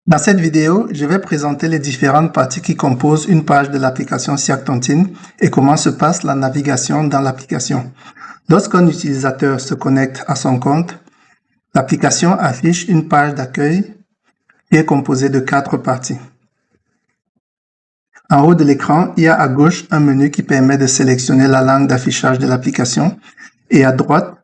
Dans cette vidéo, je vais présenter les différentes parties qui composent une page de l'application SIAC Tontine et comment se passe la navigation dans l'application. Lorsqu'un utilisateur se connecte à son compte, l'application affiche une page d'accueil qui est composée de 4 parties. En haut de l'écran, il y a à gauche un menu qui permet de sélectionner la langue d'affichage de l'application et à droite,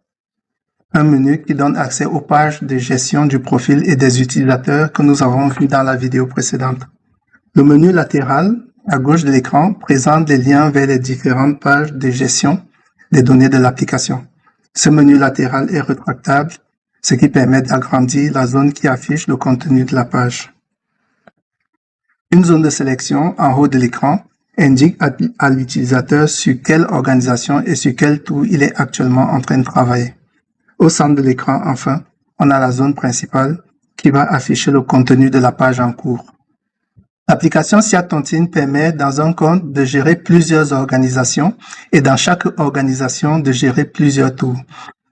un menu qui donne accès aux pages de gestion du profil et des utilisateurs que nous avons vu dans la vidéo précédente. Le menu latéral, à gauche de l'écran, présente les liens vers les différentes pages de gestion des données de l'application. Ce menu latéral est rétractable, ce qui permet d'agrandir la zone qui affiche le contenu de la page. Une zone de sélection en haut de l'écran indique à l'utilisateur sur quelle organisation et sur quel tool il est actuellement en train de travailler. Au centre de l'écran, enfin, on a la zone principale qui va afficher le contenu de la page en cours. L'application SIAC Tontine permet dans un compte de gérer plusieurs organisations et dans chaque organisation de gérer plusieurs tours.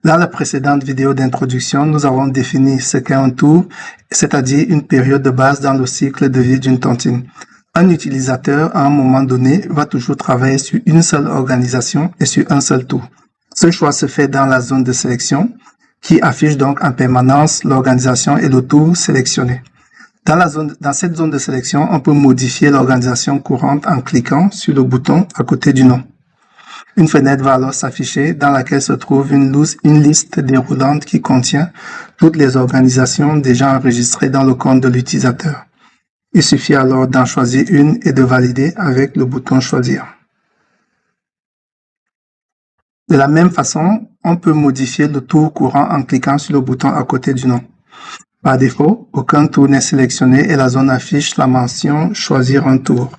Dans la précédente vidéo d'introduction, nous avons défini ce qu'est un tour, c'est-à-dire une période de base dans le cycle de vie d'une tontine. Un utilisateur, à un moment donné, va toujours travailler sur une seule organisation et sur un seul tour. Ce choix se fait dans la zone de sélection, qui affiche donc en permanence l'organisation et le tour sélectionné. Dans cette zone de sélection, on peut modifier l'organisation courante en cliquant sur le bouton à côté du nom. Une fenêtre va alors s'afficher dans laquelle se trouve une liste déroulante qui contient toutes les organisations déjà enregistrées dans le compte de l'utilisateur. Il suffit alors d'en choisir une et de valider avec le bouton Choisir. De la même façon, on peut modifier le tour courant en cliquant sur le bouton à côté du nom. Par défaut, aucun tour n'est sélectionné et la zone affiche la mention « Choisir un tour ».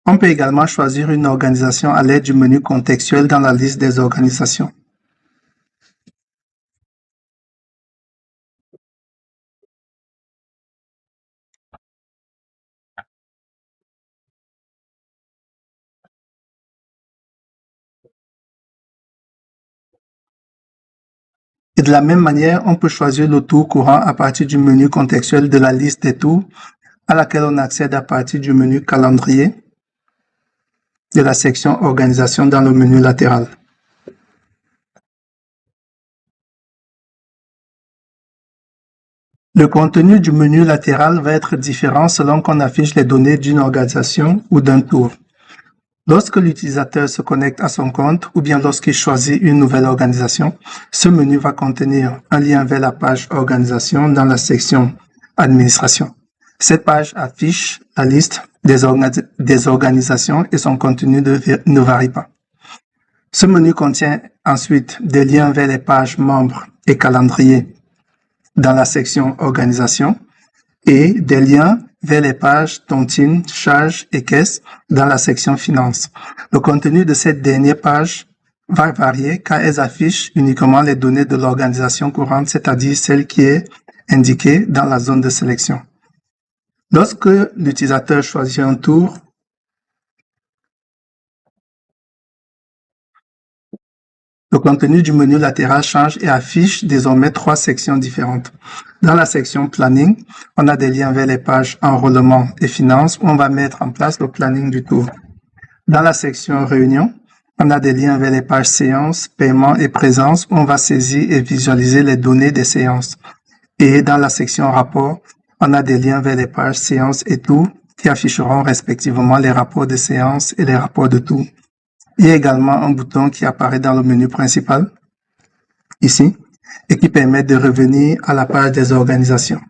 On peut également choisir une organisation à l'aide du menu contextuel dans la liste des organisations. Et de la même manière, on peut choisir le tour courant à partir du menu contextuel de la liste des tours, à laquelle on accède à partir du menu Calendrier de la section Organisation dans le menu latéral. Le contenu du menu latéral va être différent selon qu'on affiche les données d'une organisation ou d'un tour. Lorsque l'utilisateur se connecte à son compte ou bien lorsqu'il choisit une nouvelle organisation, ce menu va contenir un lien vers la page Organisation dans la section Administration. Cette page affiche la liste des organisations et son contenu ne varie pas. Ce menu contient ensuite des liens vers les pages Membres et Calendrier dans la section Organisation et des liens vers les pages Tontine, Charges et Caisse dans la section Finances. Le contenu de cette dernière page va varier car elles affichent uniquement les données de l'organisation courante, c'est-à-dire celle qui est indiquée dans la zone de sélection. Lorsque l'utilisateur choisit un tour, le contenu du menu latéral change et affiche désormais 3 sections différentes. Dans la section Planning, on a des liens vers les pages Enrôlement et Finances où on va mettre en place le planning du tour. Dans la section Réunion, on a des liens vers les pages Séances, Paiement et Présence où on va saisir et visualiser les données des séances. Et dans la section Rapport, on a des liens vers les pages Séances et Tours qui afficheront respectivement les rapports de séances et les rapports de tours. Il y a également un bouton qui apparaît dans le menu principal, ici, et qui permet de revenir à la page des organisations.